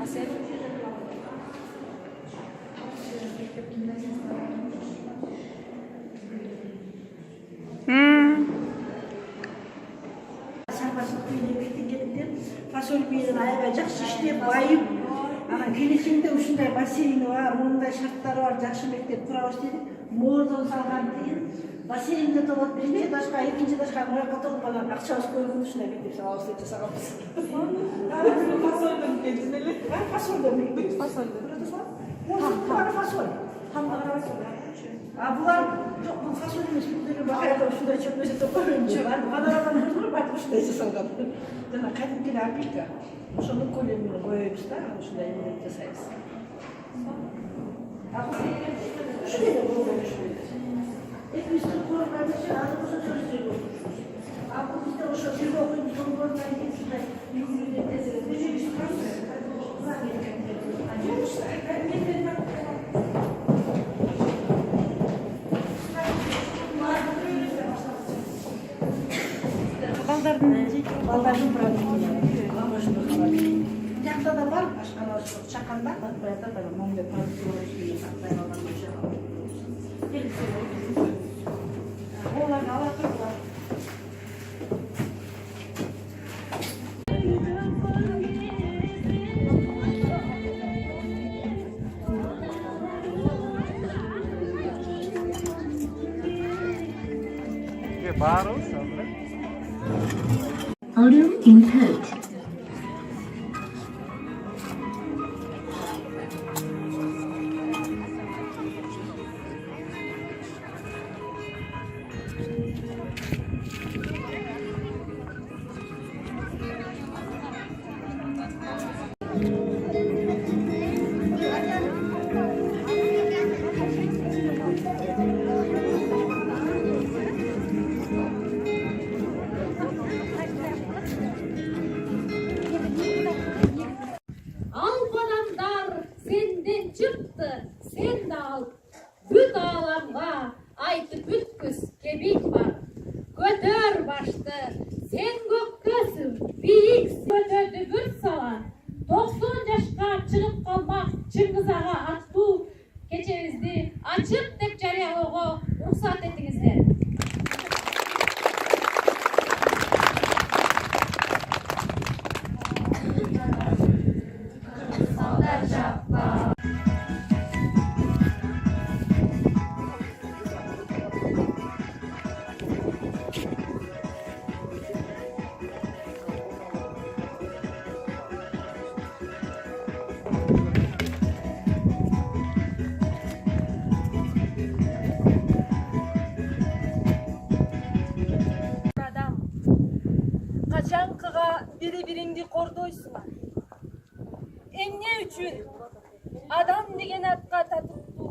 Fasol bilen аябай жакшы иштеп, байып, анан келечекте ушундай бассейни бар, мындай шарттары бар, жакшы мектеп курабыз дедик. Мордон салган кийин бассейнде толот бизде, дашка экинчи дашка муракка толуп калган акчабыз көбүн ушундай мектеп салабыз деп жасаганбыз. Фасолдон келдин эле? Фасолдон мектеп. Фасолдон. Фасол. А булар жок, бул фасол эмес, бул деген бакайда ушундай чөпмөсө топойчу бар. Кадарадан көрүп бар ушундай жасалган. Жана кадимки опилка. Ошону көлөмүн коебуз да, ушундай эмне жасайбыз. А бул ушундай да болот ушундай. Экинчи кургандык аны ошо сөздөй. А бул бизде ошо бир окуйт болгондон кийин ушундай югурууга тезирээк бежегиз калды. Балдардын проблемалары. Жакта да бар, башка чаканда, баягы да моңдой продукция сактай алган болчу. Оларга ала тургула. Autumn in coat. Sen de al, büt ağlamga, aytı bütküs kebik var. Götör baştı, sen gökkösün, biyik götördü büt salan. 90 yaşka çıkıp kalmak, Çıngiz Ağa attı keçebizdi, açıp dep jarıyalouga ruhsat ettiңiздер. Качанкыга бири-бириңди кордойсуңар. Эмне үчүн адам деген атка татыктуу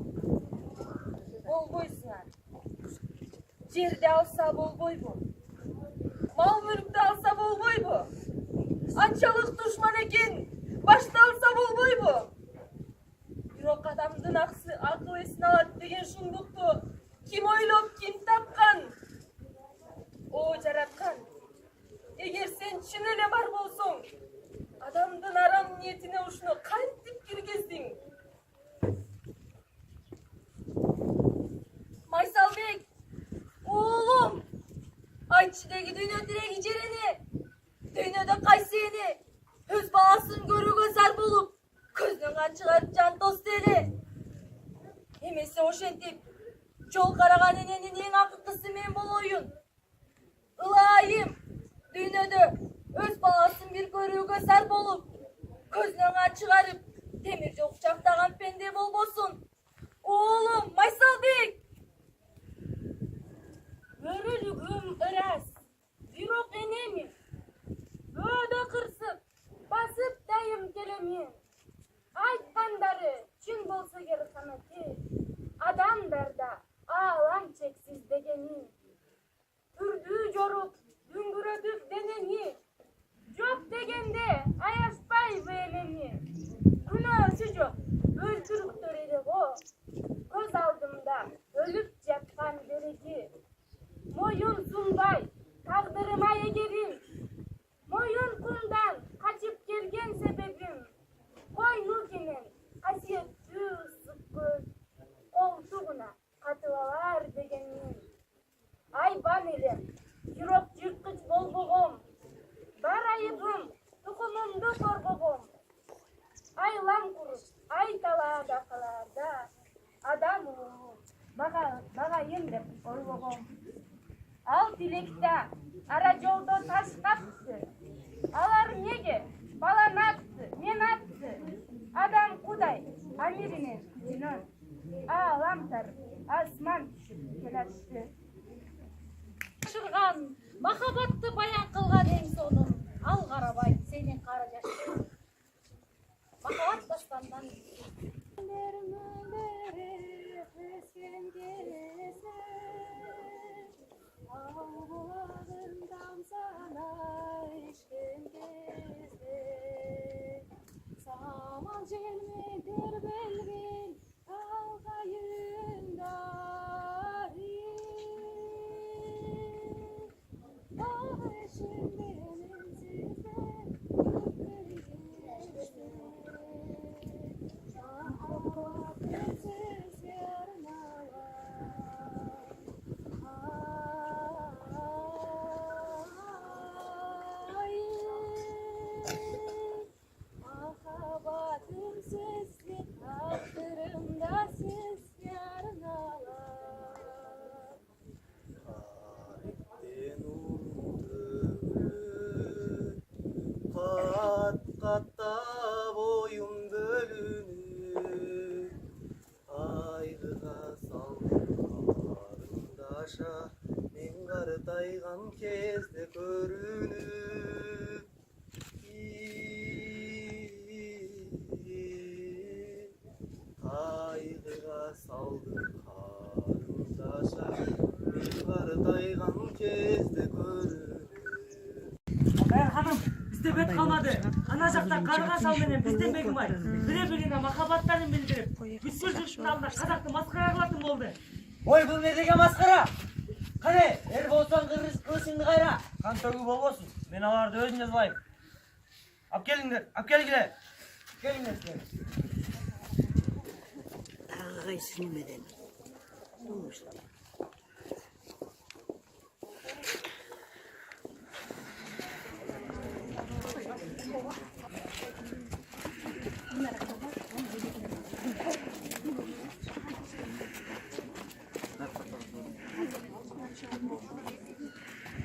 болбойсуңар? Жерди алса болбойбу? Мал мүлктү алса болбойбу? Анчалык душман экен, башты алса болбойбу? Бирок адамдын акыл эсин алат деген шундукту ким ойлоп, ким тапкан? О жараткан. Эгер сен чын эле бар болсоң, адамдын арам ниетине ушуну кантип киргиздиң? Майсалбек, оолум, айтчы деги дүйнө тиреги жерени, дүйнөдө кайсы эне өз баласын көрүүгө зар болуп, көзүнөн канчыгар жан тосты эле? Эмесе ошентип, жол караган эненин эң акыркысы мен болоюн. Ылайым, дүйнөдө өз баласын бир көрүүгө зар болуп, көзүнөн кан чыгарып, темир жол кучактаган пенде болбосун. Оолум, Майсалбек! Өрүлүгүм ырас, бирок энеми бөөдө кырсып, басып дайым келемен. Айткандары чын болсо керек канаты, адамдарда аалам чексиз дегени. Үрдүү жоруп, дүңгүрөтүп денени, жок дегенде аяшпайбы элени. Күнөөсү жок, өлтүрүктөр эле го, көз алдымда өлүп жаткан береги. Моюн сунбай, тагдырыма эгерим, моюн кумдан качып келген себебим. Adakalarda adam maga emrep koybogon. Al tilekte ara joldo taş kaptı. Alar nege? Balan attı, men attı. Adam kuday, amirinin gücünün. Alamtar, asman düşüp kelepti. Шырған, махаббатты баян қылған ең соның, ал қарабай, сенен қара жашы. Махаббат дастандан. Saman jelmedir belgin algayında. Mahabatım sizlik, hatırımda siz yarınalar. Tarihten uğurdu, kat katta boyum bölünür. Ayrıga saldım karındaşa, men qartaygan kezde görünüp. Ayrıga saldım karındaşa, men qartaygan kezde görünüp. Hanım, bizde bet kalmadı. Ana jakta kargaşal menен bizden Begimay. Бире-бирине махаббаттарын билдирип, бүткүл журттун алдында казакты маскара кылатын болду. Ой, бұл не деген масқара? Қане, ер болсаң қылышыңды қайра. Қан төгүү болбосун. Мен аларды өзүмө сылайм. Алып келиңдер, алып келгиле. Келіңдер сіздер. Тағы қайсы немеден.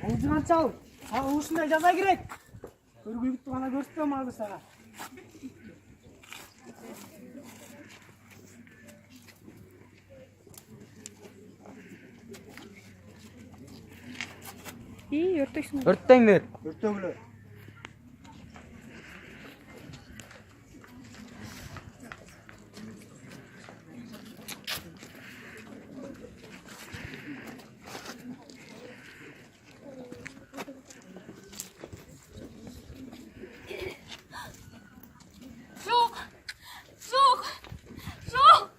Оңжуган чал, сага ушундай жаза керек. Көргүлүктү гана көрсөтөм азыр сага. Өрттеңдер. Өртөгүлө. Жоқ!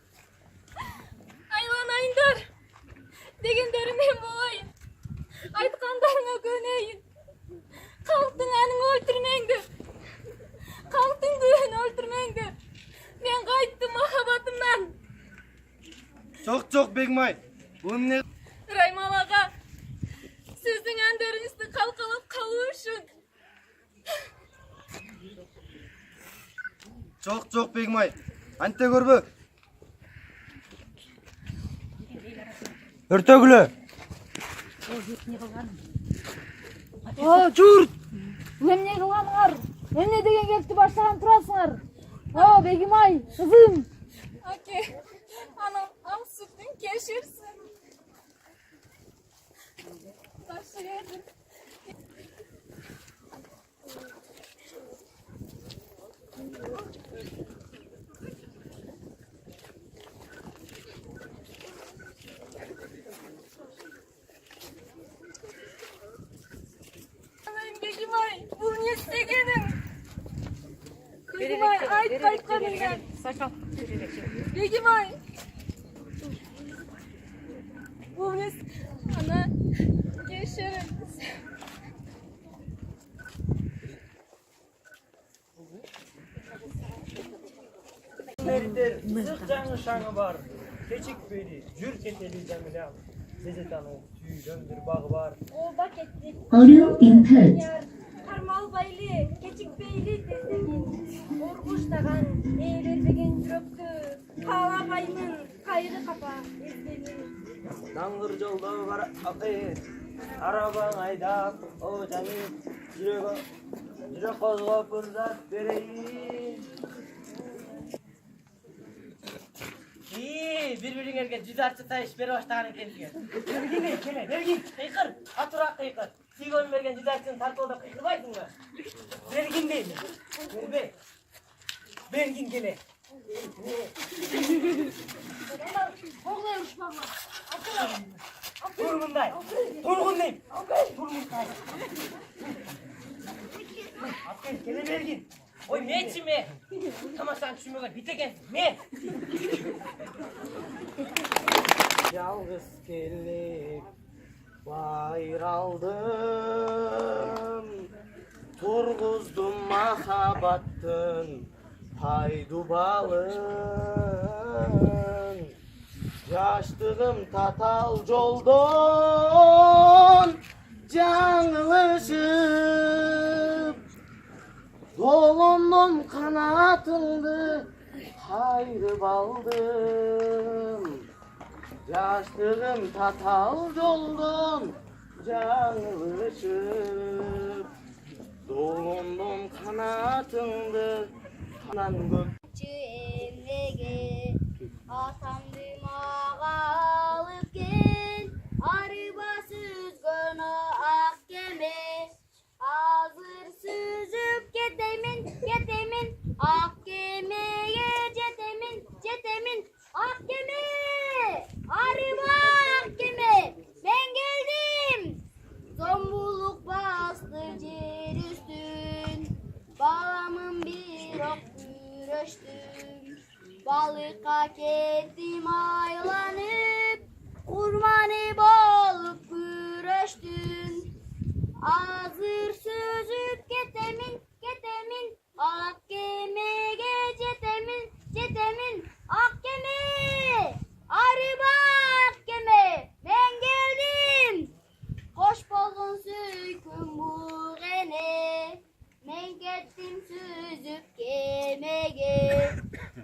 Айланайындар! Дегендері мен болайын. Айтқандарыңа көнейін. Халықтың әнін өлтірмеңдер. Халықтың күйін өлтірмеңдер. Мен қайттым махаббатымнан. Жоқ, Бегімай. Бұл не? Раймал аға, сіздің әндеріңізді қалқалап қалу үшін. Жоқ, Бегімай. Анте көрбі. Өртөгүлө. Жұрт! Емне қылғаныңар? Емне деген кепті баштаған тұрасыңар? Бегімай, қызым! Аке, анам ам сүттің кешірсін. Ташы едім. Begimay, бұл не істегенің? Begimay, айт қайтқаныңнан. Begimay. Бұл не? Ана, кешіріңіз. Меритер, сық жаңы шаңы бар. Кечикпейди, жүр кетели жамилям. Сезетаның түйдөндөр багы бар. Олда кетті. Audio input. Қармалбайлы, кечікпейлі тезеген. Орғыштаған, ээлербеген жүрөктү. Kayırı kapa. Ezbeni. Dangır jolda var akı. Araban ayda o canı. Yürek kozgop fırsat vereyim. Bir-biringерге жүз артчы тайыш бере баштаган экенсиңер. Бергин келе, бергин. Кыйкыр, атуrak кыйкыр. Сыйгон берген жүз артчыны тартып кыйкырбайсыңбы? Бергин дейм. Бербе. Бергин келе. Оğlay uçmağına. Turgunday. Turgun deyim. Turgunday. Asker kele bergin. Oy meçi me. Tamam sen düşünmüyorlar. Biteken me. Yalnız gelip bayraldım. Turguzdum mahabattın paydubalın. Yaştığım tatal joldan жаңылышып Dolundum kanatımdı kayırıp aldım Yaştığım tatal joldan жаңылышып Dolundum kanatımdı kanan gök Emege atamdı mağa alıp gel arabasız gönü ak gemi hazır süzüp getemin ak gemiye cetemin ak gemi araba ak gemi ben geldim zombuluk bastı cer üstün bağlamın bir ok güreştim balık'a kettim aylanıp kurbanı bolup güreştin hazır süzüp getemin ak gemiye cetemin ak gemi araba ak gemi ben geldim hoş buldun süyküm bu gene men kettim süzüp kemege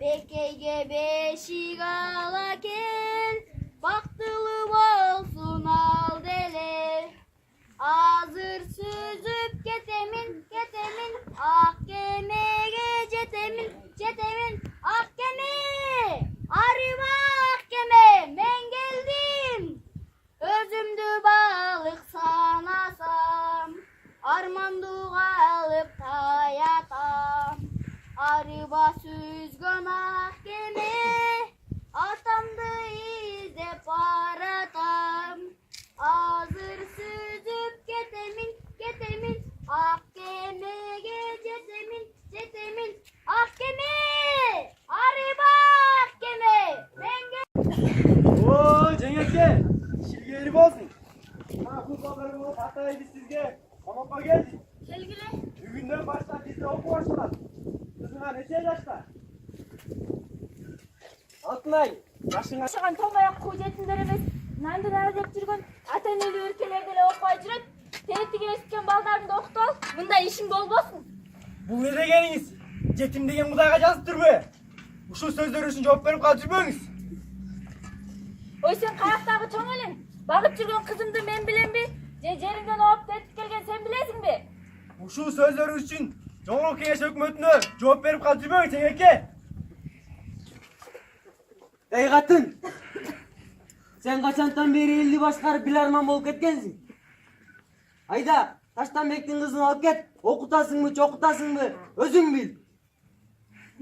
Bekeyge beşik ala gel baktılı olsun al dele hazır süzüp getemin ak gemiye cetemin ak gemi arıma ak gemi ben geldim özümdü balık sanasam armanduğa alıp tayatam araba süzgün ak gemi atamdı izlep aratam hazır süzüp getemin ak gemiye cetemin ak gemi araba ak gemi ben Oo Cengiz şirgeli olsun. Ha bu haberimi hataydı sizge. Ama geldi. gelgile Bugünden başla bizde oku başlar. Kızına neçe yaşta? Altınay. Yaşına Шаған толмай-ақ қу жетімдер емес, нанды нары деп жүрген ата-енелі өлкелерде эле оқпай жүріп, тенеттіге өскен балдарыңды оқытып ал, мындай ишиң болбосын. bu ne degeniz? Cetim degen Kudayga жазып turbu? Uşul sözler üçün cevap verip kalıp жүрбөңүz. Ой, сен қаяқтағы чоң елің, бағып жүрген қызымды мен білем бе? Жеріңден оғып тетіп келген сен білесің бе? Uşul sözler üçün Жоғарғы Кеңеш өкмөтүнө жооп берип калып жүрбөңүз Теңеке. Ey qатын, sen kaçantan beri elli başkarıp bilarman bolup ketkensin. Ayda, Taştanbek'tin kızını alıp ket, okutasın mı, çokutasın mı, özün bil.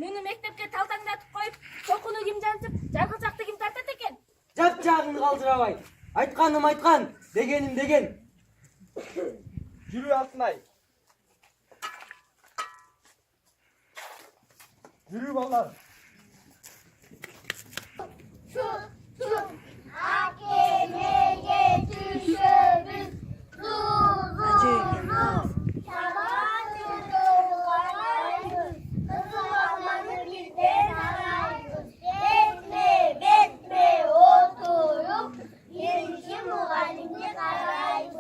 Мұны мектепке талтаңдатып қойып, çoқunu ким жансып, жарқылшақты ким тартат екен? Жап жағыңды қалдырабай. Айтқаным айтқан, дегенім деген. Жүрүү Алтынай. Жүрүү балдар. Şu, akemeye düşübüz, duzuzuz, şabancı doğularayız, kızılanları bizden arayız, betme oturup, girişi muhallimde karayız.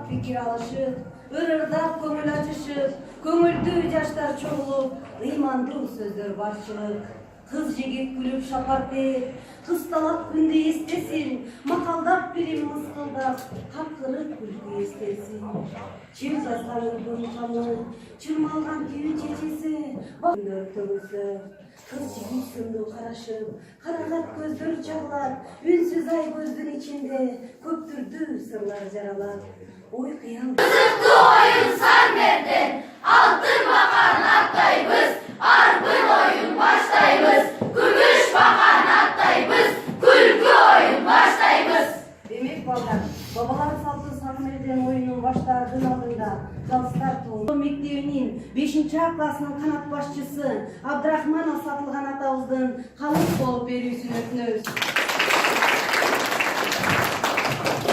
fikir alışıp, ırırdap көңіл açışıp, көңілді жаштар çoğulup, ыймандуу сөздөр барчылык. Kız жигит күлүп шапат деп, кысталап күндү эстесин, макалдап билим мыскылдап, капкырык күлкү эстесин. Чим жазганын унутамын, чырмалган түйүн чечеси, күндөр төгүлсө, kız жигит сынду карашып, карагат көздөр чагылат, үнсүз ай көздүн ичинде, көптүрдү сырлар жаралат. Ой кыял. Kızıktı oyun Sarmer'den, altın bakan attayız, arpın oyun baştayız, gümüş bakan attayız, külkü oyun baştayız. Demek ballar, babalar saltı Sarmer'den oyunun başlardığın aldığında, Galstar Toğlu Mektebi'nin 5. klasının kanat başçısı Abdurrahmanov satılgan atağızdın kalıp olup berüsün ötünöz.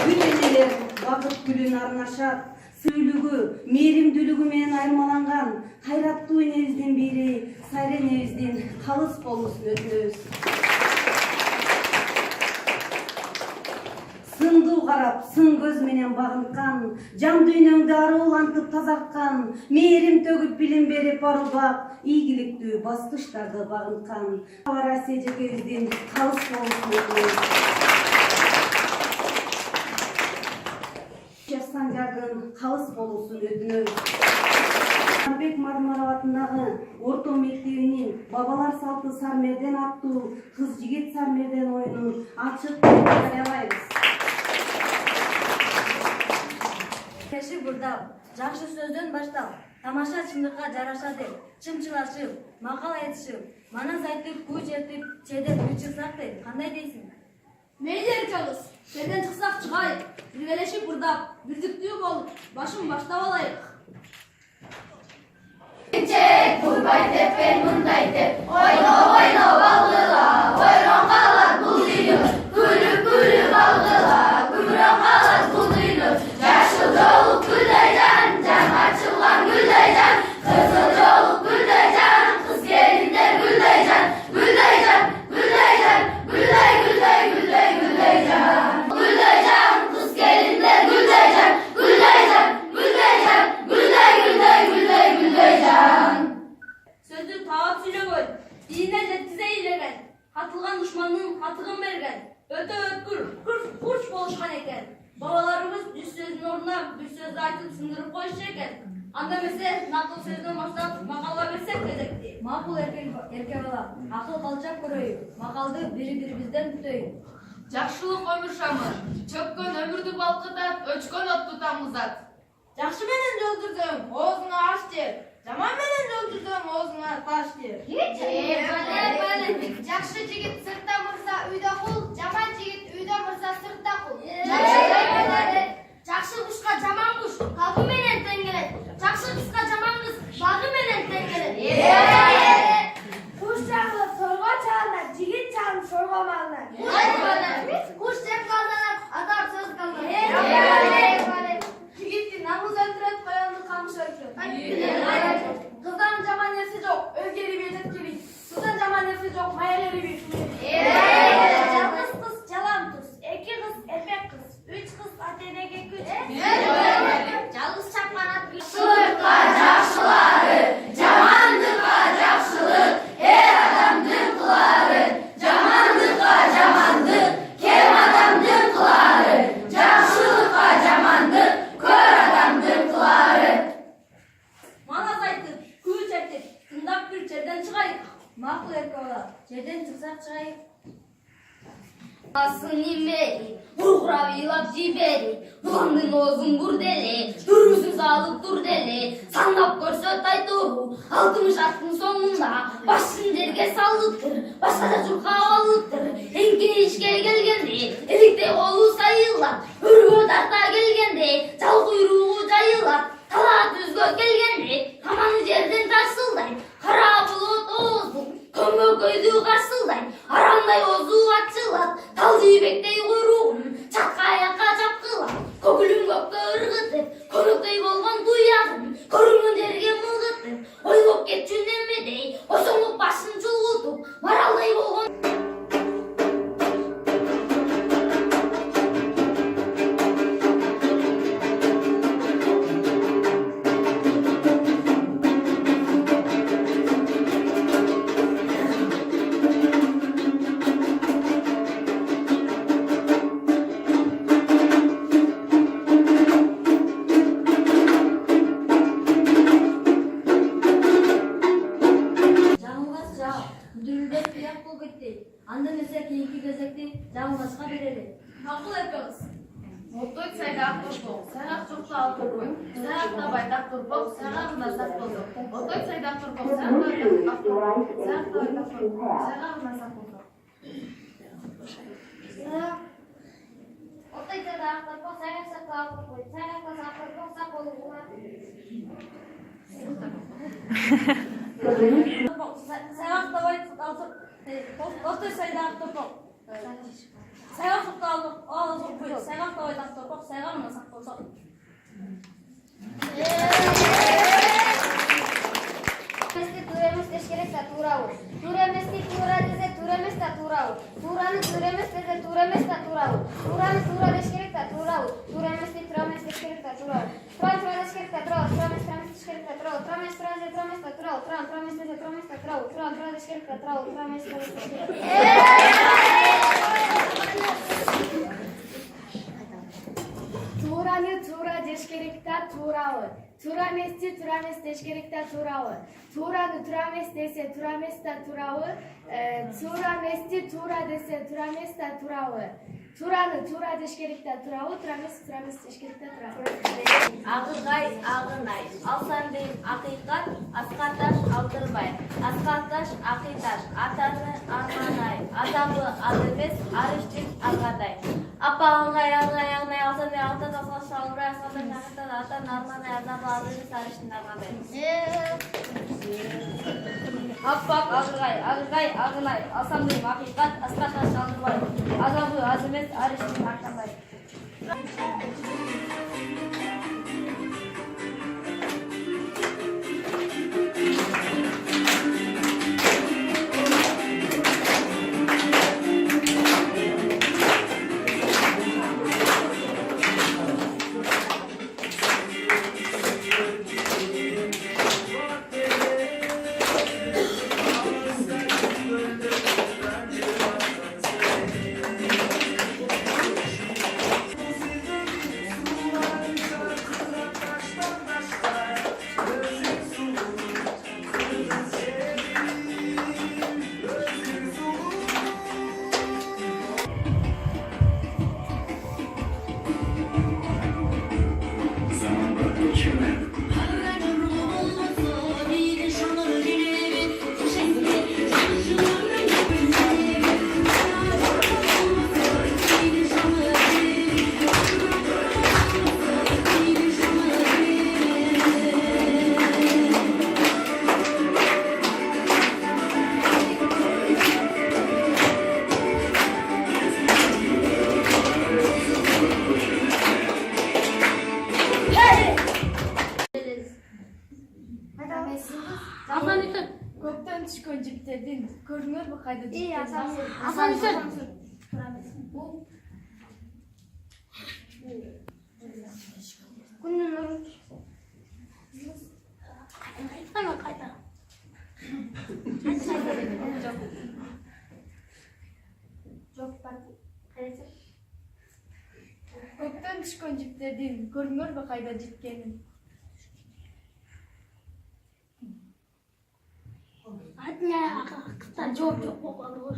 Gülmeneler Vakıt gülün arnaşat, süylügü, merimdülügü menen ayırmalangan, kayrattуу энебиздин бири, Сайра энебиздин калыс болуусун өтүнөбүз. Сындуу карап, сын көз менен багынткан, жан дүйнөңдү аруулантып тазарткан, мээрим төгүп билим берип барылбак, ийгиликтүү баскычтарды багынткан, Россия жекебиздин калыс болуусун өтүнөбүз. Sancar'ın kalıs bolusun ödünöz. Bek Marmarov atındagı Orta Mektebi'nin Babalar Saltı Sarmer'den attуу Kız Jigit Sarmer'den oyunun açık жарыяlayбыз. Кеши бурдап, жакшы сөздөн баштап, тамаша чындыкка жараша деп, чымчылашып, макал айтышып, манас айтып, күч этип, чедеп чыксак деп, кандай дейсиң? Мейли эркебиз, жерден чыксак чыгайык, биргелешип бурдап, бирдиктүү болуп, башын баштап алайык. Çek, buybay tepen mınday tep, oyno oyno balgıla, oyron kalar bul dünür, gülüp gülüp algıla, gümron kalar bul dünür, yaşıl yoluk güldeycan, can açılan güldeycan, kızıl yoluk güldeycan, kız gelinler güldeycan, güldeycan, güldeycan, güldey güldey güldey güldeycan, güldeycan, kız gelinler güldeycan, güldeycan, güldeycan, güldey güldey güldey güldeycan. Sözü taat süylөгөн, diline жеткизе илеген, атылган душмандын катыгын берген, өтө өткүр, курч болушкан экен. Бабаларыбыз жүз сөздүн ордуна бир сөздү айтып сындырып коюшчу экен. Анда эмесе накыл сөздөн баштап макалга берсек кезекти. Макул эрке бала, акыл калчак көрөйүн, макалды бири-бирибизден күтөйүн. Жакшылык өмүр шамы, чөккөн өмүрдү балкытат, өчкөн отту тамызат. Жакшы менен жол жүрсөң, оозуңа аш жер. Жаман менен жол жүрсөң, оозуңа таш жер. Жакшы жигит сыртта мырза үйдө кул, жаман жигит үйдө мырза сыртта кул. Жакшы кушка жаман куш кабы менен тең келет. Жакшы кызга жаман кыз багы менен тең келет. Куш чагылып сорго чагында, жигит чагын сорго малына. Куш жеп калданат, адам сөз калдан. Жигиттин намыз өлтүрөт, коёнду камыш өлтүрөт. Кыздан жаман нерсе жок, өзгери бир жеткилик. Кыздан жаман нерсе жок, маялери бир. Жалгыз кыз жалам туз, 2 кыз эркек кыз, 3 кыз ата-энеге күч. Жалгыз чапкан ат күч. Жақсылыққа жақсылары, жамандыққа жақсылық, ер адамдың қылары, жамандыққа жамандық, кем адамдың қылары, жақсылыққа жамандық, көр адамдың қылары. Манас айтып, күч этип, тыңдап бир жерден чыгайык. Макул эрке бала, жерден чыксак чыгайык. Асын немери, бургурап ыйлап жибери, буламдын оозун бурдели, дүрүсүн салып турдели, санап көрсөт айтуру, 60 аттын соңунда, башын жерге салыптыр, башка журка алыптыр, эңкине ишке келгенде, эликтей колу сайылат, өргө тарта келгенде, жал куйругу жайылат, талаат өзгө келгенде, каманы жерден тарсылдай, кара булут ооздун, көмөкөйдү карсылдай, арамдай оозу ачылат, тал жийбектей куйругун, чатка аякка чапкылап, көгүлүн көккө ыргытып, көнөктөй болгон туягын, көрүнгөн жерге мылгытып, ойлоп кетчү немедей, осоңуп башын чулгутуп, маралдай болгон. сайдак турбок, сайгак жукта алтырбой, сайгакта байдак турбок, сайгагында сак болсо. Отой сайдак турбок, сайгакта байдак турбок, сайгакта байдак турбок, сайгагында сак болсо. Отой сайдак турбок, сайгакта алтырбой, сайгакта сак турбок, сак болуна. Сайгакта байдак алтыр. Отой сайдак турбок. Сайгакта алтырбой, сайгакта байдак турбок, сайгагында сак болсо. Тура эмес деш керек да туурабы. Тура эмести тура десе тура эмес да туурабы. Туураны тура эмес десе тура эмес да туурабы. Туураны тура деш керек да туурабы. Тура эмести тура эмес деш керек да туурабы. Тураны тура деш керек да туурабы. Тура эмес тура эмес деш керек да туурабы. Тура эмес тура десе тура эмес да туурабы. Тураны тура эмес десе тура эмес да туурабы. Тураны тура деш керек да туурабы. Тура эмес тура деш керек. Тураны тура деш керек да туурабы. Тура эмести тура эмес деш керек да туурабы. Тураны тура эмес десе тура эмес да туурабы. Тура эмести тура десе тура эмес да туурабы. Тураны тура деш керек да туурабы. Тура эмес деш керек да туурабы. Агыргай, агырнай, алсандын акыйкат, аскарташ алдырбай, аскарташ акыйташ, атаны арманай, атабы адемес, арыштын аргадай. Апа алгай, алгай, агнай, алсанды алтан алгаш албырай, аскарташ акыйташ, атаны арманай, атабы адемес, арыштын аргадай. Аппак агыргай, агыргай, агынай, алсандын акыйкат, аскарташ алдырбай, атабы адемес, арыштын аргадай. Көктен түшкөн жиптердин көрүңөрбү кайда İyi жиптердин? asansör. Күнүн нуру. Көктен түшкөн жиптердин көрүңөрбү кайда житкенин? Çok çok olur.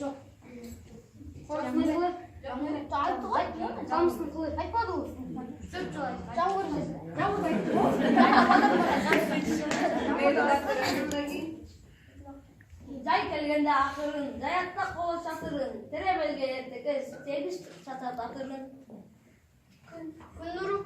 Жоқ. Қорысың қылып, жамысын қылып, айтпады ол. Жауыр Жай келгенде ақырын, жаятта қолы шатырын, тере белгелерді кез, тегіс шатат атырын. күн нұру.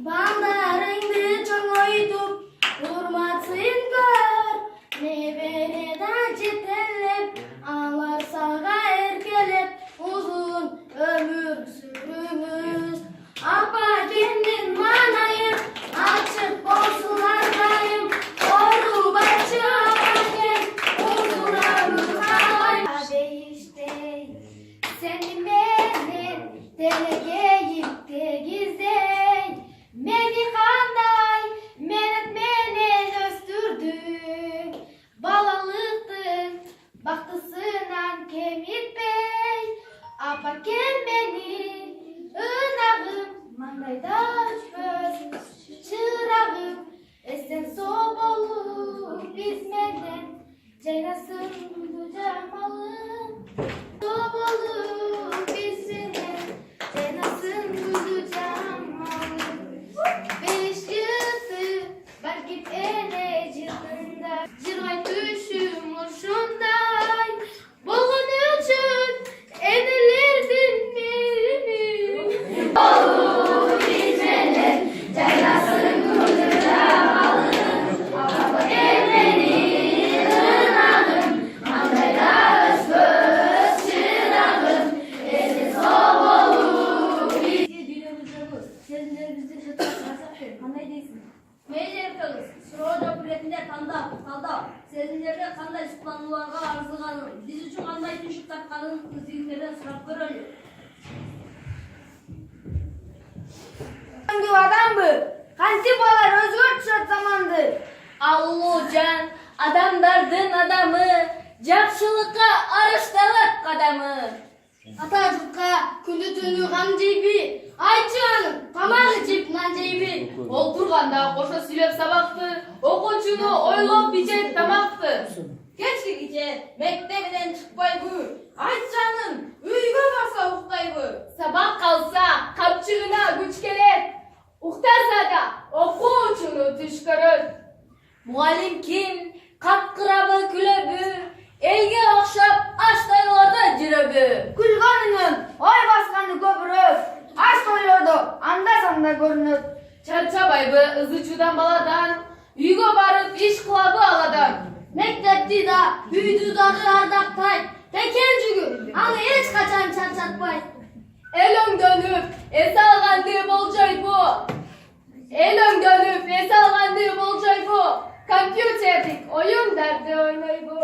Ballarыңды чоңойтуп, урмат camalım. Sobalı bizine cenasın kuzu camalım. Beş yılı belki ene cılında cırgay düşüm uçunday. Boğun için enelirdin mi? Sobalı bizine cenasın kuzu camalım. Sezinlerge qanday suqlanууларга арзыганын, биз үчүн кандай түшүп тартканын өзүңөрдөн сурап көрөлү. Adam bu. Kantip olar özgürtüşet zamandı. Allucan adamdардын adamı, жақшылыққа арышталат қадамы. Atacıkka күндү түнү кам жейби. Айтчанын тамагы жеп нан жейби. Ол турганда кошо сүйлөп сабакты, окуучуну ойлоп бичет тамакты. Кечкиче мектебинен чыкпайбы, айтчанын үйгө барса уктайбы. Сабақ қалса қапчығына күч келет, уктаса да окуучуну түш көрөт. Мұғалим ким, қапқырабы күлөбү, элге окшоп аштайларда жүрөбү. Күлгөнүнөн ой басканды көбүрөөк. Аш тойлордо анда санда көрүнөт. Чарчабайбы ызычуудан баладан, үйгө барып иш кылабы аладан. Мектепти да, үйдү дагы ардактайт. Текен жүгү, аны эч качан чарчатпайт. El öngdönüp es algandı boljoybu. El öngdönüp es algandı boljoybu. Kompüterdik oyundardı oynoybu.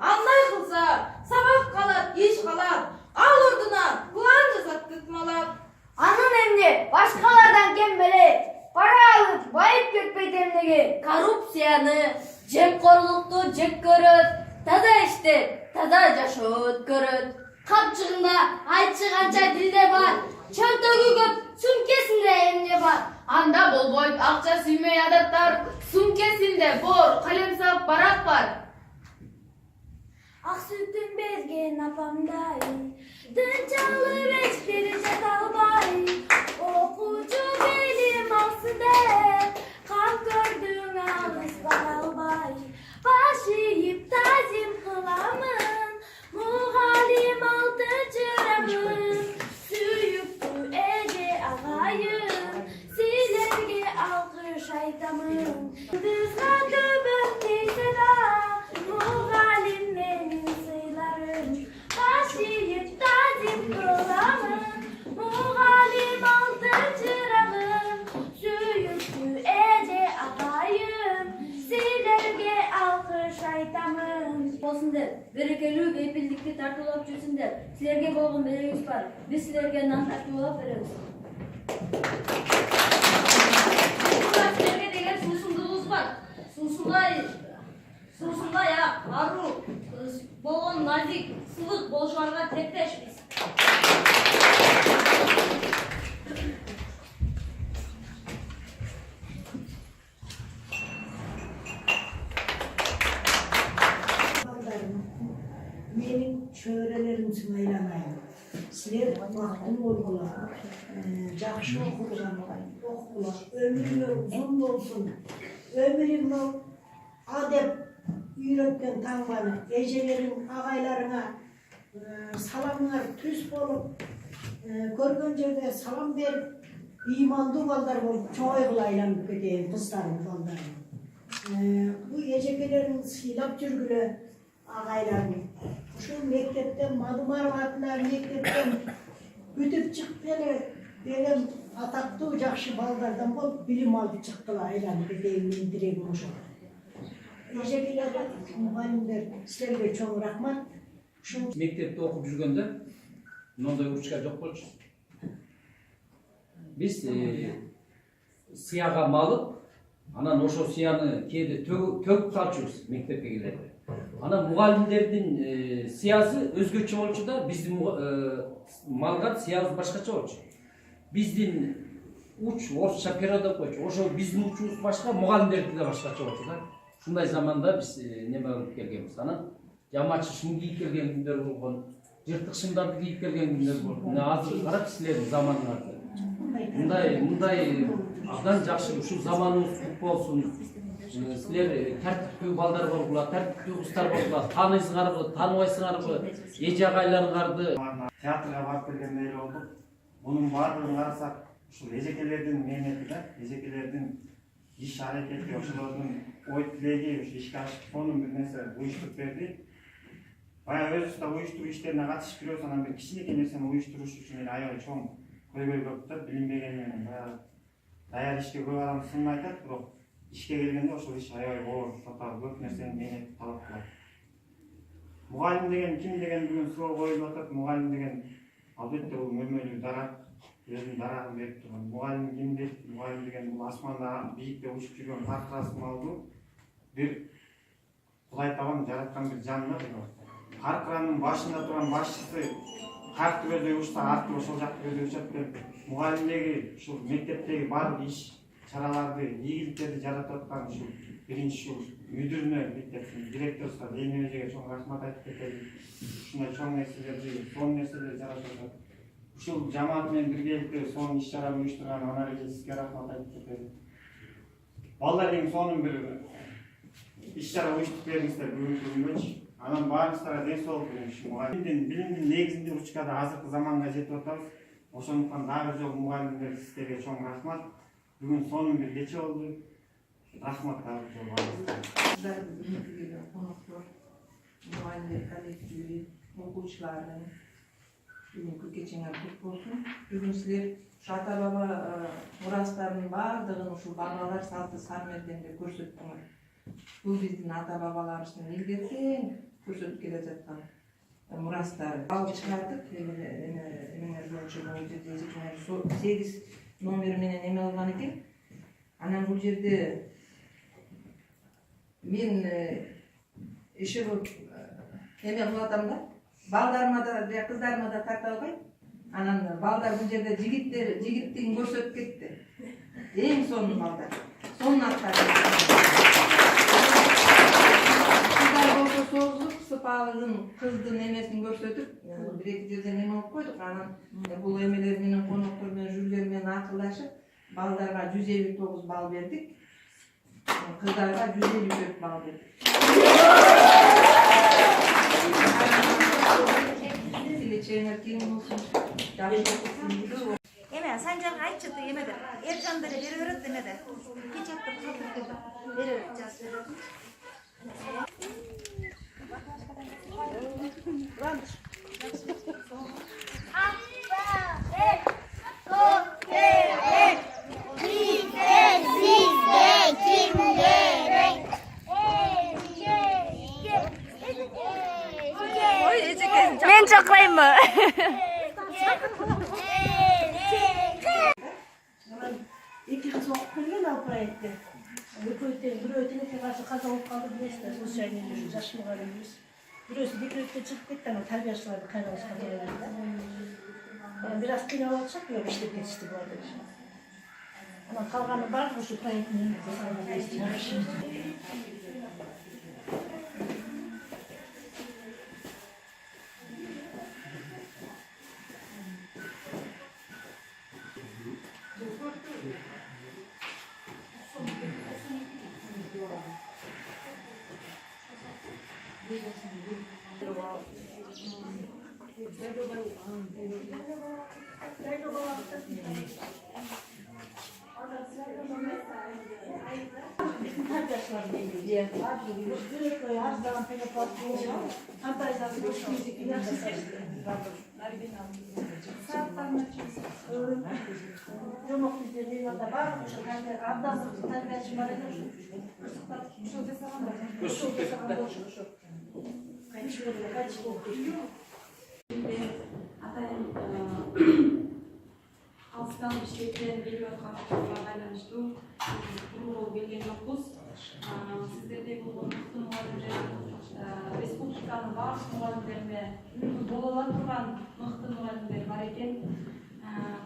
Anday kılsa sabah kalat, iş kalat. Al orduna kulağın jasat tutmalap. Анын эмне башкалардан кем белет. Пара алып, байып кетпейт эмнеге. Коррупцияны, жемқорлукту жек көрөт, таза иштеп, таза жашоот көрөт. Капчыгында айтчы канча дилде бар. Чөнтөгү көп, сумкесинде эмне бар. Анда болбойт акча сүймөй адаттар. Сумкесинде бор, калемсап барак бар. Ак сүтүн берген апамдай, дынчалы бечтери жаталбай, окуучу билим алсын деп, кам көрдүң алыс бара албай, баш ийип тазим кыламын, мугалим алтын чырагым, сүйүктүү эже агайым, силерге алкыш айтамын. Бизга төбөк тийсе да, мугалим менин сыйларым, баш ийип тазим кыламын, мугалим алтын чырагым, сүйүктүү эже агайым, силерге алкыш айтамын. Болсундар, берекелүү бейпилдикти тартуулап жүрсүндөр. Силерге болгон берегибиз бар. Биз силерге нан тартуулап беребиз. Силерге деген суусундугубуз бар. Суусундай аруу болгон назик, сылык болушуңарга тилектешпиз. Менің чөйрелерімсің айланайын. Сілер бақтың болғыла, жақшы оқула, өміріңе ұзын болсын. Өмірің ол адеп үйреткен таңбаны, ежелерің, ағайларыңа саламыңар түс болып, көрген жерде салам беріп, иманды балдар болып, чоғайғыла айланып кетейін қыздарың балдарың. Бұл ежекелерін сыйлап жүргілі, ағайларың. Şu mektepten Madumar atlar mektepten bütüp çıktılar. Benim ataklı жақшы ballardan bol bilim aldı çıktılar. Aylanı bir deyimin direğim oluşu. Ежегелerde muhallimler sizlerге çok rahmat. Mektepte okup жүргенде мындай учка жок болчу. Биз сыяга малып, анан ошо сыяны кээде төгүп салчубуз мектепке келгенде. Ana mugallimlerдің siyasi özgöçü olçu da bizim malgat siyasi başkaça olçu. Bizden uç orta perioda koyçu. Oşo bizim uçumuz başka, mugallimlerdi de başkaça olçu da. Şunday zamanda biz neme alıp gelgemiz. Ana жамачы шым кийип келген күндөр болгон, жыртык шымдарды кийип келген күндөр болгон. Мына азыр карап силердин заманыңарды. Мындай абдан жакшы ушул заманыбыз күп болсун. Силер тартиптүү балдар болгула, тартиптүү кыздар болгула, таанысыңарбы, тааныбайсыңарбы, эже агайларыңарды. Театрга барып келгенде эле болдук. Bunun баардыгын карасак, ушул эжекелердин мээнети да, эжекелердин иш аракети, ошолордун ой тилеги, ушу ишке ашып сонун бир нерсе уюштуруп берди. Баягы өзүбүз да уюштуруу иштерине катышып жүрөбүз, анан бир кичинекей нерсени уюштуруш үчүн эле аябай чоң көйгөй көп да, билинбеген менен баягы даяр ишке көп адам сынын айтат, бирок ишке келгенде ошол иш аябай оор, татаал көп нерсени мээнет талап кылат. Мугалим деген ким деген бүгүн суроо коюлуп атат. Мугалим деген албетте бул мөмөлүү дарак, өзүнүн дарагын берип турган. Мугалим ким дейт? Мугалим деген бул асманда бийикте учуп жүргөн кар кырасмалдуу бир Кудай табан жараткан бир жан да. Кар кыранын башында турган башчысы картты көздөй учса, арты ошол жакты көздөй учат деп, мугалимдеги ушул мектептеги баардык иш чараларды, ийгиликтерди жаратып аткан ушул биринчи ушул мүдүрүнө, мектептин директорусуна Ленин эжеге чоң рахмат айтып кетели. Ушундай чоң нерселерди, сонун нерселерди жаратып атат. Ушул жамаат менен биргеликте сонун иш чараны уюштурган Анар эжесизге рахмат айтып кетели. Балдар эң сонун бир иш чара уюштуруп бериңиздер бүгүнкү күнгөчү. Анан баарыңыздарга ден соолук берейинчи. Мугалимдин билимдин негизинде учкада азыркы заманга жетип атабыз. Ошондуктан дагы бир жолу мугалимдер сиздерге чоң рахмат. Бүгүн сонун бир кече болду. Рахмат дагы бир жолу баарыңыздарга. Мугалимдер коллективи, окуучулардын бүгүнкү кечеңер кут болсун. Бүгүн силер ата баба мурастарынын баардыгын ушул бабалар салты сармерденде көрсөттүңөр. Бул биздин ата бабаларыбыздын илгертен көрсөтүп келе жаткан мурастары. Алып чыгардык, эмеңер боюнча бул жерде 8 номер менен эме алган экен. Анан бул жерде мен иши эме кылып атам да, балдарыма да, кыздарыма да тарта албайм. Анан балдар бул жерде жигиттигин көрсөтүп кетти. Эң сонун балдар. Сонун аттар. Созуп, сыпалыгын, кыздын эмесин көрсөтүп, бир-эки жерден эме алып койдук. Анан бул эмелер менен коноктор менен жүргөн менен акылдашып, балдарга 159 балл бердик. Кыздарга 154 балл бердик. Келечегиңер кең болсун. Эме Санжарга айтчы, эмеде. Эржан деле бере берет эмеде. Кечатты калтырып келди. Бере берет, жазып берет. Мен чакырайынбы? Эки кыз окуп келген ал проектте. Бирөө тилекке каршы каза болуп калды, билесиздер, случайно жүрүп жаш мугалимибиз. Бирөөсү декретке чыгып кетти, анан тарбиячыларды кайрылышка келди да. Бир аз кыйналып атышат, бирок иштеп кетишти булар деп. Анан калганы баардыгы ушу проекттин жасалган. Алыстан иштектен келип аткан окуяга байланыштуу тургуу келген жокпуз. Сиздердей болгон мыкты мугалимдер республиканын баардык мугалимдерине үлгү боло ала турган мыкты мугалимдер бар экен.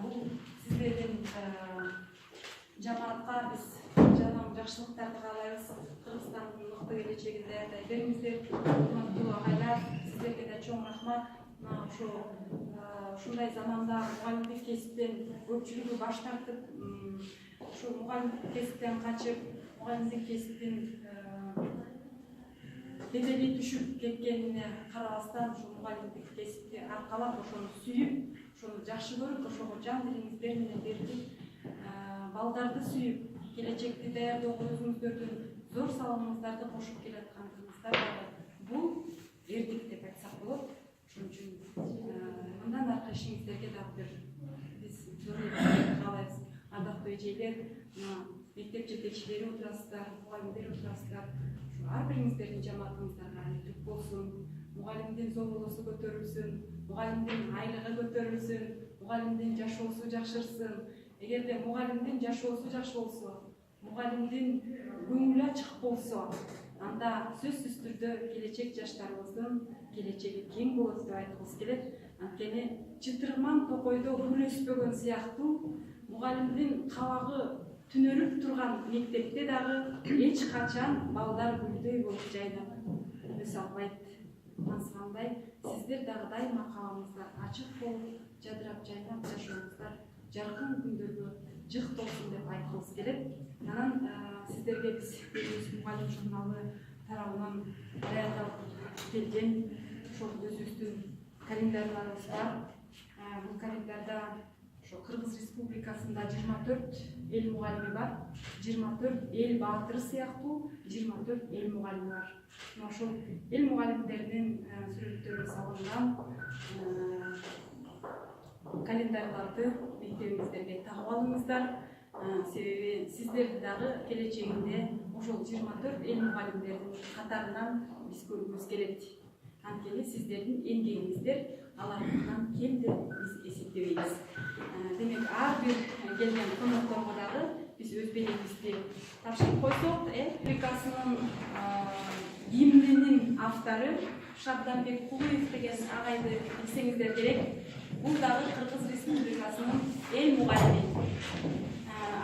Бул сиздердин жамаатка биз жакшылыктарды каалайбыз. Кыргызстандын мыкты келечегинде айтай бериңиздер. Урматтуу агайлар, сиздерге да чоң рахмат. Мына ушундай заманда мугалимдик кесиптен көпчүлүгү баш тартып, ушу мугалимдик кесиптен качып, мугалимдик кесиптин бедели түшүп кеткенине карабастан, ушу мугалимдик кесипти аркалап, ошону сүйүп, ошону жакшы көрүп, ошого жан дириңиздер менен берилип, балдарды сүйүп, келечекти даярдоого өзүңүздөрдүн зор салымыңыздарды кошуп келаткандыгыңыздар бул эрдик деп айтсак болот. Ошон үчүн мындан аркы ишиңиздерге дагы биз зор элестик каалайбыз. Ардактуу эжейлер, мектеп жетекчилери отурасыздар, мугалимдер отурасыздар. Ар бириңиздердин жамаатыңыздарга ийгилик болсун, мугалимдин зоболосу көтөрүлсүн, мугалимдин айлыгы көтөрүлсүн, мугалимдин жашоосу жакшырсын. Эгерде мугалимдин жашоосу жакшы болсо, мугалимдин көңүлү ачык болсо, анда сөзсүз түрдө келечек жаштарыбыздын келечеги кең болот деп айткыбыз келет. Анткени чытырман токойдо гүл өспөгөн сыяктуу мугалимдин кабагы түнөлүп турган мектепте дагы эч качан балдар гүлдөй болуп жайнап өсө албайт. Ансырандай сиздер дагы дайыма кабагыңыздар ачык болуп, жадырап жайнап жашооңуздар жаркын күндөргө жык толсун деп айткыбыз келет. Анан сиздерге биз мугалим журналы тарабынан даярдалып келген ошол өзүбүздүн календарьларыбыз бар. Бул календарда Кыргыз Республикасында 24 эл мугалими бар, 24 эл баатыры сыяктуу 24 эл мугалими бар. Ошол эл мугалимдеринин сүрөттөрү салынган календарьларды мектебиңиздерге тагып алыңыздар. Себеби сиздерди дагы келечегинде ошол 24 эл мугалимдердин катарынан биз көргүбүз келет. Анткени сиздердин эмгегиңиздер алардын кем деп биз эсептебейбиз. Демек, ар бир келген конокторго дагы биз өз белегибизди тапшырып койсок, республикасынын гимнинин автору Шабданбек Кулуев деген агайды билсеңиздер керек. Бул дагы Кыргыз Республикасынын эл мугалими.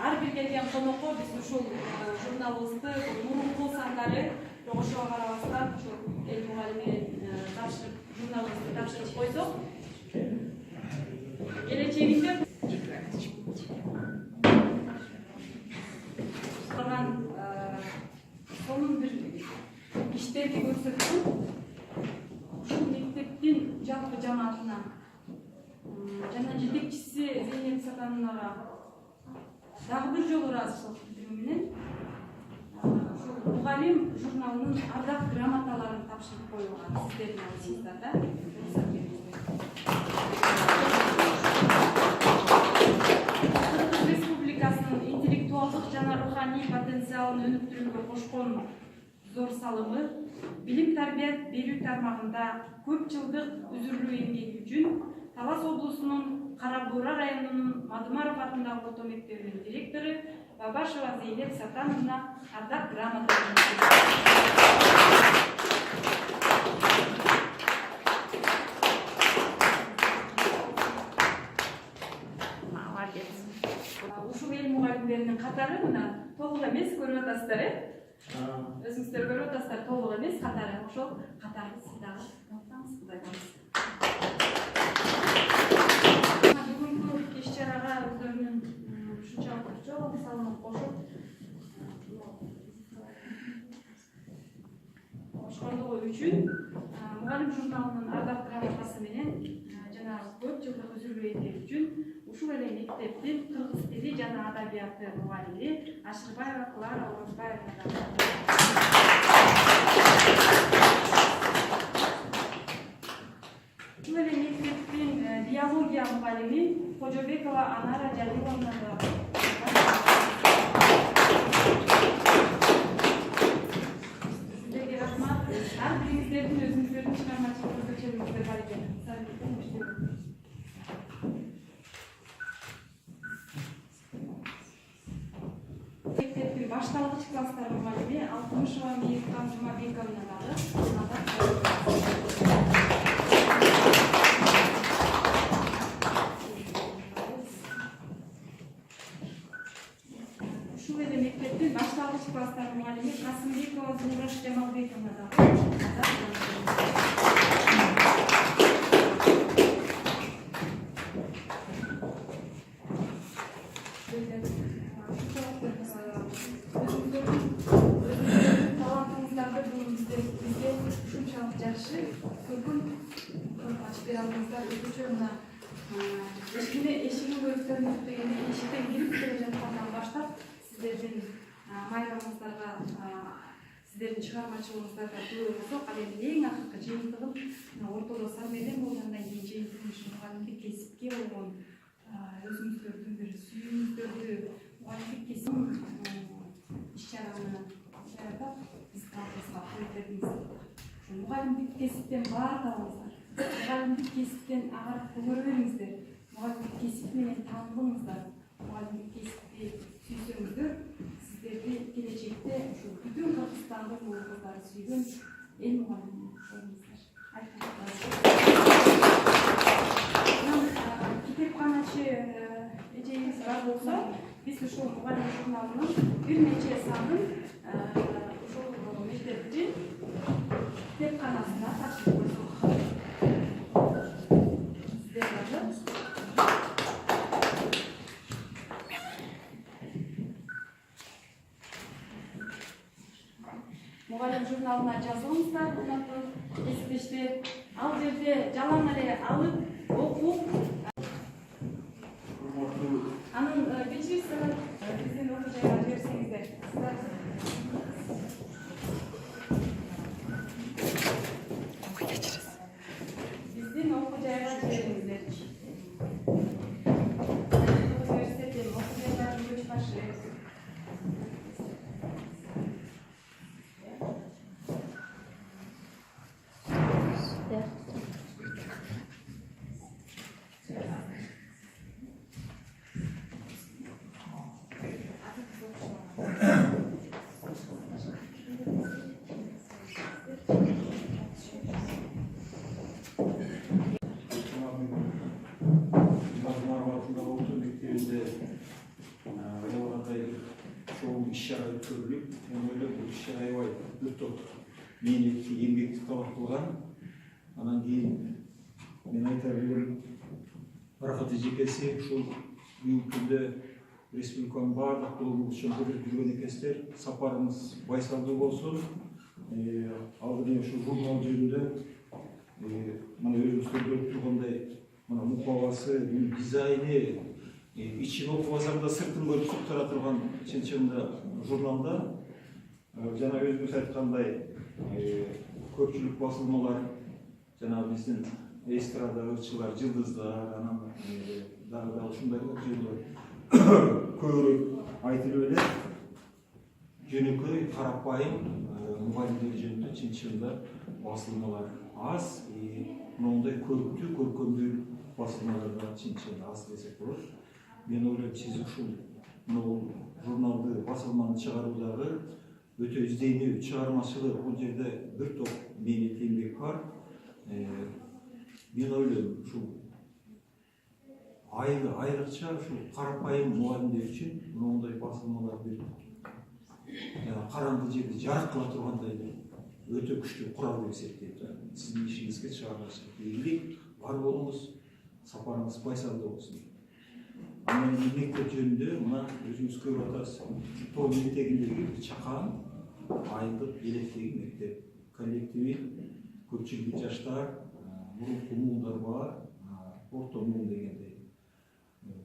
Ар бир келген конокко биз ушул журналыбызды мурунку сандары ошого карабастан ушул эл мугалими тапшырып, журналыбызды тапшырып койсок, келечегинде сонун бир иштерди көрсөтүп, ушул мектептин жалпы жамаатына жана жетекчиси Зейнеп Сатановага дагы бир жолу ыраазычылык билдирүү менен ушул мугалим журналынын ардак грамоталарын тапшырып коюуга сиздердин алдыңыздарда уруксат бериңиздер. Кыргыз Республикасынын интеллектуалдык жана руханий потенциалын өнүктүрүүгө кошкон зор салымы, билим тарбият берүү тармагында көп жылдык үзүрлүү эмгеги үчүн Талас облусунун Кара Буура районунун Мадымаров атындагы ото мектебинин директору Бабашева Зейнеп Сатановна ардак грамота ушул эл мугалимдеринин катары мына толук эмес, көрүп атасыздар, өзүңүздөр көрүп атасыздар, толук эмес катары. Ошол катарды сиз дагы унутпаңыз, Кудай кааласа. Бүгүнкү кеш-чарага өздөрүнүн ушунчалык чоң салымын кошуп кошкондугу үчүн мугалим журналынын ардак грамотасы менен жана көп жылдык үзүрбөй эмгеги үчүн ушул эле мектептин кыргыз тили жана адабияты мугалими Ашырбаева Клара Оразбаевна ушул эле мектептин биология мугалими Кожобекова Анара Жалиловна сиздерге рахмат. Ар бириңиздердин өзүңүздөрдүн чыгармачылык өзгөчөлүгүңүздөр бар экен. Мектептин башталгыч класстар мугалими Алтымышева Мейирхан Жумабековна дагы ушул эле мектептин башталгыч класстар мугалими Касымбекова Зумра Кубаныч Жамалбековна да. Талантыңыздарды бүгін бізге ушунчалык жакшы көргөн ачып бере алдыңыздар. Өзгөчө мына эшигин көрүктөрүн дегенде эшиктен кирип келе жаткандан баштап сиздердин майрамыңыздарга сиздердин чыгармачылыгыңыздарга күбө болсок, ал эми эң акыркы жыйынтыгын ортодо Сармелден болгондон кийин жыйынтыгын ушу мугалимдик кесипке болгон өзүңүздөрдүн бир сүйүүңүздөрдү мугалимдик кесип иш-чараны жаратып биз алдыбызга коюп бердиңиздер. Мугалимдик кесиптен баардыгыңыздар, мугалимдик кесиптен агарып көңүл бериңиздер, мугалимдик кесип менен таанылыңыздар, мугалимдик кесипти сүйсөңүздөр, сиздерди келечекте ушу бүтүн Кыргызстандын уул кыздары сүйгөн эл мугалим болуңуздар. Китепканачы эжеңиз бар болсо, биз ушул мугалим журналынын бир нече санын ушул мектептин китепканасына тапшырып койсок. Мугалим журналына жазылыңыздар, урматтуу кесиптештер. Ал жерде жалаң эле алып, окуп, анын кечирисин биздин окуу жайга жиберсеңиздер. Биздин окуу жайга жибериңиздер. Университеттин окуу жайларынын көч башы. иш-чара өткөрүлүп, мен ойлойм бул иш-чара аябай бир топ мээнетти, эмгекти талап кылган. Анан кийин мен айта билем, Рахат эжекеси ушул бүгүнкү күндө республиканын баардык блогун көрүп жүргөн экенсиздер. Сапарыңыз байсалдуу болсун. Алдымен ушул журнал жөнүндө мына өзүңүздөр көрүп тургандай, мына мукабасы, дизайны, ичин окуп алсам да сыртын көрүп суктара турган чын-чынында журналда жана өзүңүз айткандай көпчүлүк басылмалар, жана биздин эстрада ырчылар, жылдыздар, анан дагы ушундай жөнүндө көбүрөөк айтылып эле. Жөнөкөй, карапайым мугалимдер жөнүндө чын-чынында басылмалар аз, мындай көрктүү, көркөмдүү басылмалар да чын-чынында аз десек болот. Мен ойлойм, сиз ушул журналды, басылманы чыгаруудагы өтө изденүү, чыгармачылык, бул жерде бир топ мээнет эмгек бар. Мен ойлойм, ушул айрыкча ушул карапайым мугалимдер үчүн мындай басылмалар бир караңгы жерди жарык кыла тургандай өтө күчтүү курал деп эсептейт. Сиздин ишиңизге чыгармачылык ийгилик бар болуңуз, сапарыңыз байсалдуу болсун. Анан мектеп жөнүндө мына өзүңүз көрүп атасыз. Тоо мектебиндеги чакан, айылдык электеги мектеп коллективи, көпчүлүк жаштар, мурунку муулдар бар, орто муул дегендей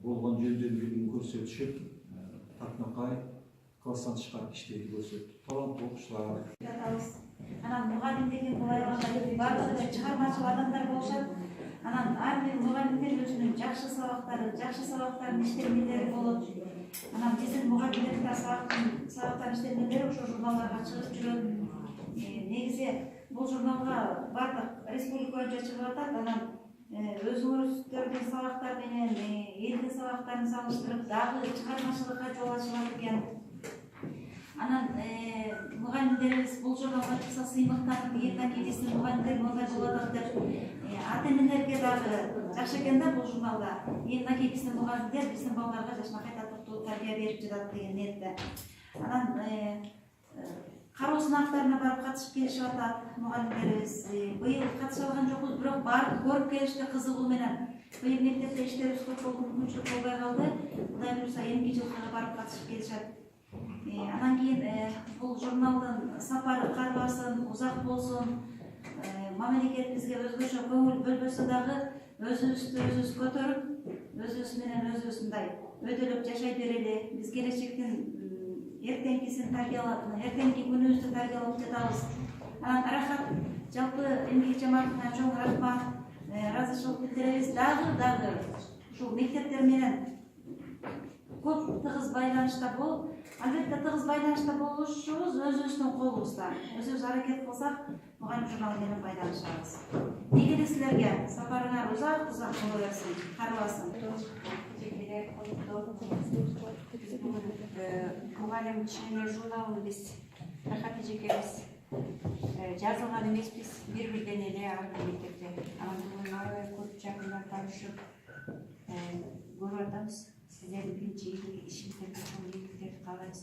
болгон жөндөмдүүлүгүн көрсөтүшүп, такнакай класстан чыккан кишилерди көрсөттүк. Таланттуу окуучулар. Анан мугалим деген бул айылда баардыгы чыгармачыл адамдар болушат. Анан ар бир мугалимдер өзүнүн жакшы сабактарын иштемелери болот. Анан биздин мугалимдердин да сабактарын иштемелери ошо журналдарга чыгып жүрөт. Негизи бул журналга баардык республика боюнча чыгып атат. Анан өзүңүздөрдүн сабактар менен элдин сабактарын салыштырып дагы чыгармачылыкка жол ачылат экен. Анан мугалимдерибиз бул журналга чыкса сыймыктанып, эртең биздин мугалимдер мындай болуп атат деп ата-энелерге дагы жакшы экен да бул журналда. Энеки биздин мугалимдер биздин балдарга жашына кайта токтолуп тарбия берип жатат деген ниетте. Анан кароо сынактарына барып катышып келишип атат мугалимдерибиз. Быйыл катыша алган жокпуз, бирок барып көрүп келишти кызыгуу менен. Быйыл мектепте иштерибиз көп болду, мүмкүнчүлүк болбой калды. Кудай буюрса эмки жылкыга барып катышып келишет. Анан кийин бул журналдын сапары карбасын, узак болсун. Мамлекет бизге өзгөчө көңүл бөлбөсө дагы өзүбүздү өзүбүз көтөрүп, өзүбүз менен өзүбүз мындай өйдөлөп жашай берели. Биз келечектин эртеңкисин тарбиялап, эртеңки күнүбүздү тарбиялап жатабыз. Рахат, жалпы эмгек жамаатына чоң рахмат. Ыраазычылык билдиребиз. Дагы ушул мектептер менен көп тыгыз байланышта болуп, албетте тыгыз байланышта болушубуз өзүбүздүн колубузда. Өзүбүз аракет кылсак, мугалим журналы менен байланышабыз. Ийгилик силерге, сапарыңар узак боло берсин, карбасын. Мугалим чыгымы журналын биз Рахат эжекебиз жазылган эмеспиз, бир-бирден эле ар бир мектепте. Анан бүгүн аябай көп жакындан таанышып көрүп атабыз. Сиздердин биринчи ишиңиздерге чоң ийгиликтерди каалайбыз.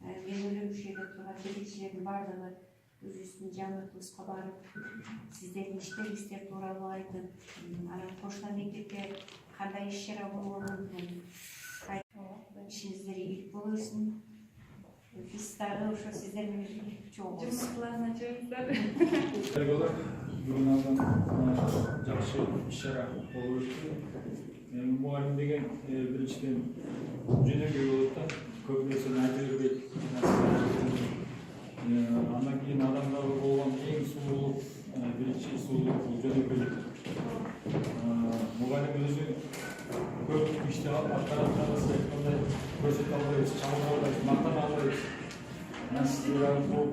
Мен ойлойм ушул жерде турган жетекчилердин баардыгы өзүбүздүн жаңылыкыбызга барып, сиздердин иштериңиздер тууралуу айтып, анан Коштан мектепте кандай иш чара болгонун ишиңиздер ийгилик боло берсин. Биз дагы ошо сиздер менен бирге чогуу Жумушларына чоңуздар. Журналдан жакшы иш-чара болуп өттү. Мугалим деген биринчиден жөнөкөй болот да, көп нерсени айта бербейт. Андан кийин адамдарга болгон эң сулуулук, биринчи сулуулук бул жөнөкөйлүк. Мугалим өзү көп ишти аткарат, айткандай көрсөтө албайбыз, чагыла албайбыз, мактана албайбыз. Сиздер бул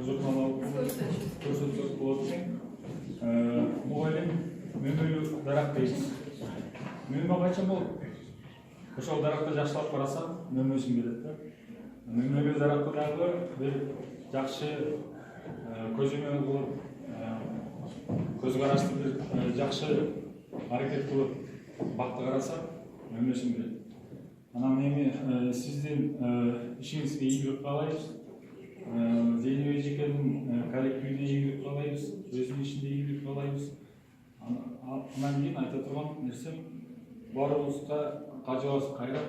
журнал алып көрсөтсөк болот. Мугалим мөмөлүү дарак дейбиз. Мөмө качан болот? Ошол даракты жакшылап карасаң, мөмөсүн берет да. Мөмөлүү даракты дагы бир жакшы көзөмөл кылып, көз карашты бир жакшы аракет кылып бакты карасаң, мөмөсүн берет. Анан эми сиздин ишиңизге ийгилик каалайбыз. Зейнеп эжекенин коллективине ийгилик каалайбыз, өзүнүн ишине ийгилик каалайбыз. Анан кийин айта турган нерсем, баарыбызга кажыбыз кайрат,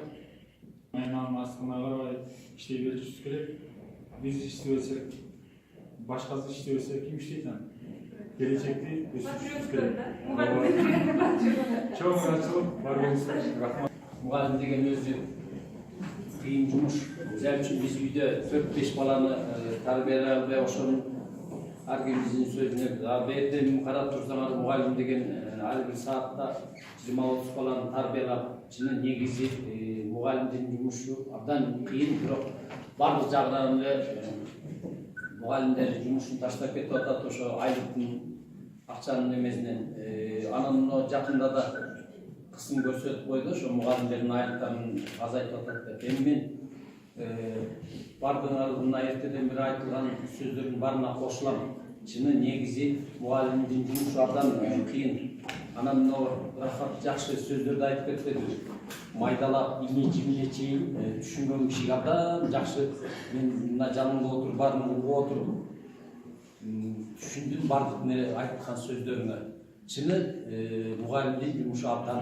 айнанын астына карабай иштей беришибиз керек. Биз иштебесек, башкасы иштебесе ким иштейт анан? Келечекти өсүрүшүбүз керек. Чоң ыраазычылык бар болсун. Рахмат. Мугалим деген өзү кыйын жумуш. Мисалы үчүн биз үйдө 4-5 баланы тарбиялай албай ошонун ар кимибиздин сөзүнө берден карап турсаңар, мугалим деген ар бир саатта 20-30 баланы тарбиялап, чыны негизи мугалимдин жумушу абдан кыйын, бирок бардык жагынан эле мугалимдер жумушун таштап кетип атат ошо айлыктын акчанын эмесинен. Анан жакында да кысым көрсөтүп койду, ошо мугалимдердин айлыктарын азайтып атат деп. Эми мен бардыгыңар мына эртеден бери айтылган сөздөрдүн баарына кошулам. Чыны негизи мугалимдин жумушу абдан кыйын. Анан Рахат жакшы сөздөрдү айтып кетти. Майдалап, ине-жимине чейин түшүнгөн кишиге абдан жакшы. Мен мына жанымда отуруп, баарын угуп отуруп, түшүндүм бардык айткан сөздөрүңө. Чыны мугалимдин жумушу абдан